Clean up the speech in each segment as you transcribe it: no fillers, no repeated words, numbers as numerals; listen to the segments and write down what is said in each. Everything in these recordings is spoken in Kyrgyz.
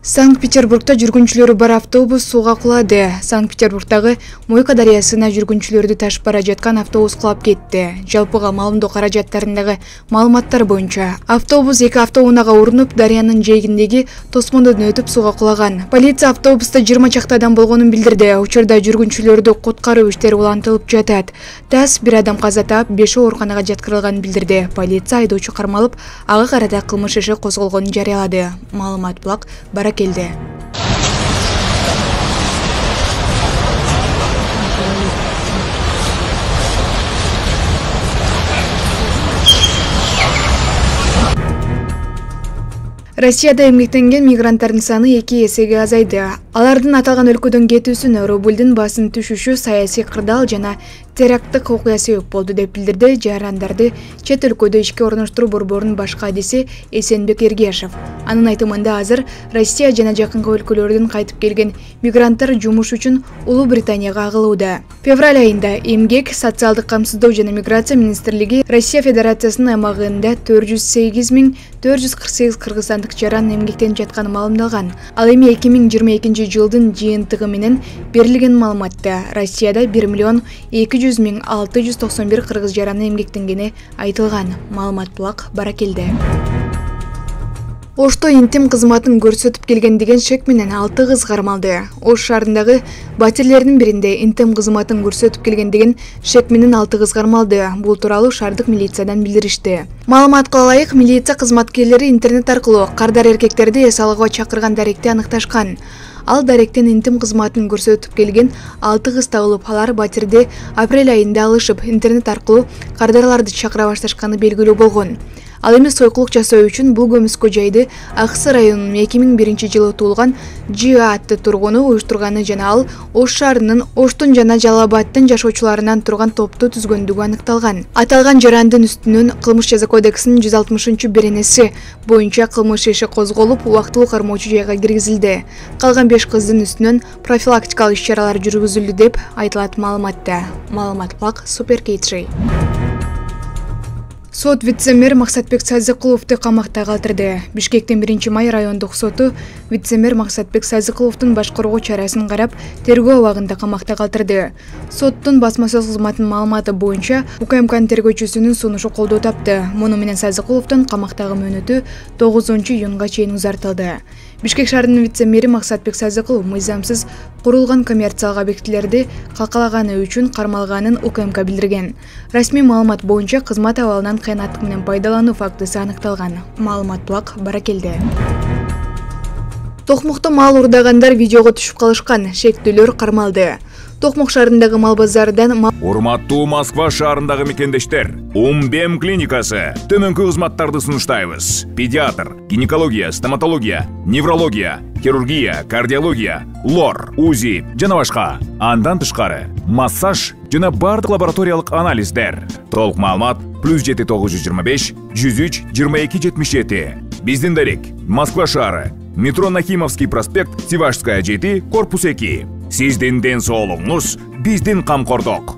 Санкт-Петербургда жүргүнчүлөрү бар автобус сууга кулады. Санкт-Петербургдагы Мойка дарыясына жүргүнчүлөрдү ташып бара жаткан автобус кулап кетти. Жалпыга маалымдоо каражаттарындагы маалыматтар боюнча, автобус эки автоунаага урунуп, дарыянын жээгиндеги тосмодон өтүп сууга кулаган. Полиция автобуста 20 чакты адам болгонун билдирди. Учурда жүргүнчүлөрдү куткаруу иштери улантылып жатат. ТАСС бир адам каза таап, 5 ооруканага жаткырылганын билдирди. Полиция айдоочу кармалып, ага карата кылмыш иши козголгонун жарыялады. Маалымат булак Баракелде. Россияда эмгектенген мигранттардын саны 2 эсеге азайды. Алардын аталган өлкөдөн кетүүсүнө Рубльдин басым түшүшү, саясий кырдаал жана теракттык окуя себеп болду деп билдирди жарандарды чет өлкөдө ишке орноштуруу борборунун баш кадиси Эсенбек Эргешев. Анын айтымында азыр Россия жана жакынкы өлкөлөрдөн кайтып келген мигранттар жумуш үчүн Улуу Британияга агылууда. Февраль айында Эмгек, социалдык камсыздоо жана миграция министрлиги Россия Федерациясынын аймагында 408.448 кыргызстандык жаран эмгектенип жатканы маалымдалган. Ал эми 2022 жылдын жыйынтыгы менен берилген маалыматта Россияда 1.200.691 кыргыз жараны эмгектенгени айтылган. Маалымат булак Баракелде. Ошто интим кызматын көрсөтүп келген деген шек менен 6 кыз кармалды. Ош шаарындагы батирлердин биринде интим кызматын көрсөтүп келген деген шек менен 6 кыз кармалды. Бул тууралуу шаардык милициядан билдиришти. Маалыматка ылайык, милиция кызматкерлери интернет аркылуу кардар эркектерди эс алууга чакырган даректи аныкташкан. Ал даректен интим кызматын көрсөтүп келген 6 кыз табылып, алар батирди апрель айында алышып, интернет аркылуу кардарларды чакыра башташканы белгилүү болгон. Ал эми сойкулук жасоо үчүн бул көмүскө жайды Аксы районунун 2001 жылы туулган Жиа атты тургуну уюштурганы жана ал Ош шаарынын Оштун жана Жалал Абадтын жашоочуларынан турган топту түзгөндүгү аныкталган. Аталган жарандын үстүнөн Кылмыш жаза кодексинин 160-беренеси боюнча кылмыш иши козголуп, убактылуу кармоочу жайга киргизилди. Калган 5 кыздын үстүнөн профилактикалык иш-чаралар жүргүзүлдү деп айтылат маалыматта. Маалымат булак Супер Кейтшей. Сот вице-мэр Максатбек Сазыкуловду камакта калтырды. Бишкектин 1 май райондук соту вице-мэр Максатбек Сазыкуловдун башкаруу чарасын карап, тергөө абагында камакта калтырды. Соттун басма сөз кызматынын маалыматы боюнча, УКМКнын тергөөчүсүнүн сунушу колдоо тапты. Муну менен Сазыкуловдун камактагы мөөнөтү 9-июнга чейин узартылды. Бишкек шаарынын вице-мэри Максатбек Сазыкулов мыйзамсыз курулган коммерциялык объектилерди калкалаганы үчүн кармалганын УКМК билдирген. Расмий маалымат боюнча кызмат абалынан кыянаттык менен пайдалануу фактысы аныкталган. Маалымат булак Баракелде. Токмокто мал урдагандар видеого түшүп калышкан, шектүүлөр кармалды. Токмок шаарындагы мал базарынан Урматтуу Москва шаарындагы мекендештер, Умбем клиникасы төмөнкү кызматтарды сунуштайбыз. Педиатр, гинекология, стоматология, неврология, хирургия, кардиология, лор, УЗИ жана башка. Андан тышкары массаж жана бардык лабораториялык анализдер. Толук маалымат +7 925 103 22 77. Биздин дарек Москва шаары, метро Нахимовский проспект, Сивашская 7, корпус 2. Сиздин ден соолугуңуз биздин камкордук.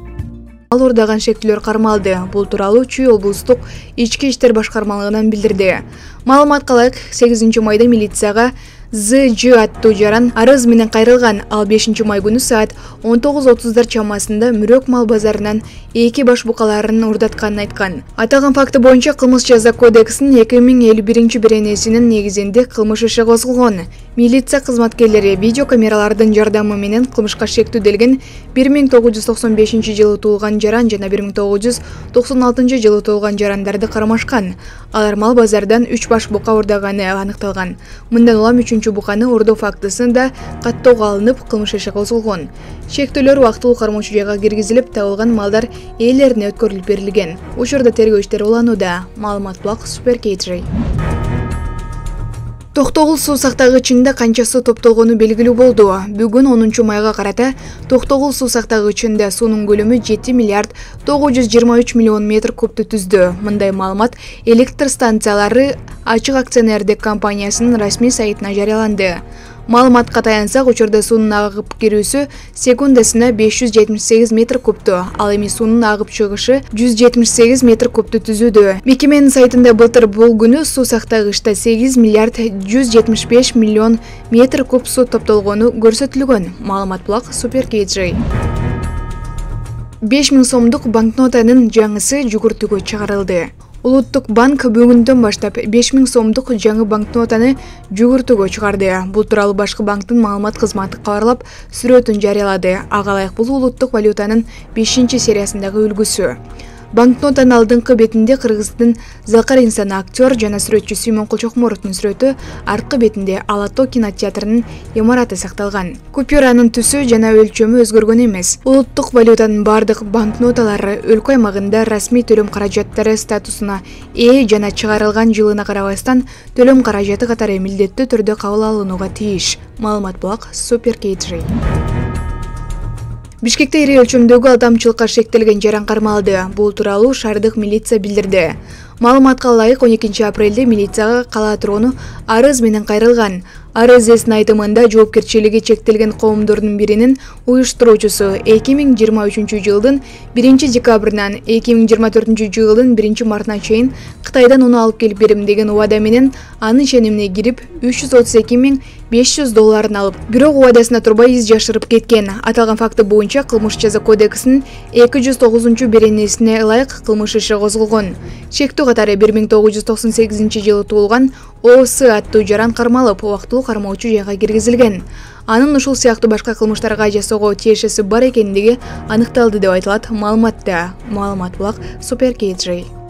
Мал урдаган шектүүлөр кармалды. Бул тууралуу Чүй облустук ички иштер башкармалыгынан билдирди. Маалыматка ылайык, 8 майда милицияга ЗЖ аттуу жаран арыз менен кайрылган. Ал 5 май күнү саат 19:30 чамасында Мүрөк мал базарынан 2 баш букаларын урдатканын айткан. Аталган факты боюнча Кылмыш жаза кодексинин 2051-беренесинин негизинде кылмыш иши козголгон. Милиция кызматкерлери видео камералардын жардамы менен кылмышка шектүүделген 1995 жылы туулган жаран жана 1996 жылы туулган жарандарды кармашкан. Алар мал базардан 3 баш бука урдаганы аныкталган. Мындан улам 3 буканы урдоо фактысында каттоого алынып, кылмыш иши козголгон. Шектүүлөр убактылуу кармоочу жайга киргизилип, табылган малдар ээлерине өткөрүлүп берилген. Учурда тергөө иштери уланууда. Маалымат булак Супер Кейтшей. Токтогул суу сактагычында канча суу топтолгону белгилүү болду. Бүгүн 10 майга карата Токтогул суу сактагычында суунун көлөмү 7 миллиард 923 миллион метр кубту түздү. Мындай маалымат электр станциялары Ачык акционердик компаниясынын расмий сайтына жарыяланды. Маалыматка таянсак, учурда суунун агып кирүүсү секундасына 578 метр кубту, ал эми суунун агып чыгышы 178 метр кубту түзүүдө. Мекеменин сайтында былтыр бул күнү суу сактагычта 8 миллиард 175 миллион метр куб суу топтолгону көрсөтүлгөн. Маалымат булак Супер KG. 5000 сомдук банкнотанын жаңысы жүгүртүүгө чыгарылды. Улуттук банк бүгүндөн баштап 5000 сомдук жаңы банкнотаны жүгүртүүгө чыгарды. Бул тууралуу башкы банктын маалымат кызматы кабарлап, сүрөтүн жарыялады. Ага ылайык бул улуттук валютанын 5-сериясындагы үлгүсү. Банкнотанын алдыңкы бетинде Кыргыздын Закар Инсан актер жана сүрөтчү Сүймөн Кулчокмуровдун сүрөтү, арткы бетинде Ала Тоо кинотеатрынын имараты сакталган. Купюранын түсү жана өлчөмү өзгөргөн эмес. Улуттук валютанын бардык банкноталары өлкө аймагында расмий төлөм каражаттары статусуна ээ жана чыгарылган жылына карабастан төлөм каражаты катары милдеттүү түрдө кабыл алынууга тийиш. Маалымат булак Супер KG. Бишкекте ири өлчөмдөгү алдамчылыкка шектелген жаран кармалды. Бул тууралуу шаардык милиция билдирди. Маалыматка ылайык 12 апрелде милицияга кала тургуну арыз менен кайрылган. Арыз ээсинин айтымында жоопкерчилиги чектелген коомдордун биринин уюштуруучусу 2023 жылдын 1-декабрынан 2024 жылдын 1-мартына чейин Кытайдан уну алып келип берем деген убада менен анын ишенимине кирип $332.500 алып, бирок убадасына турбай из жашырып кеткен. Аталган факты боюнча кылмыш жаза кодексинин 209-беренесине ылайык кылмыш иши козголгон. Чектүү катары 1998 жылы туулган ОС аттуу жаран кармалып, убактылуу кармоочу жайга киргизилген. Анын ушул сыяктуу башка кылмыштарга жасоого тиешеси бар экендиги аныкталды деп айтылат маалыматта. Маалымат булак Супер KG.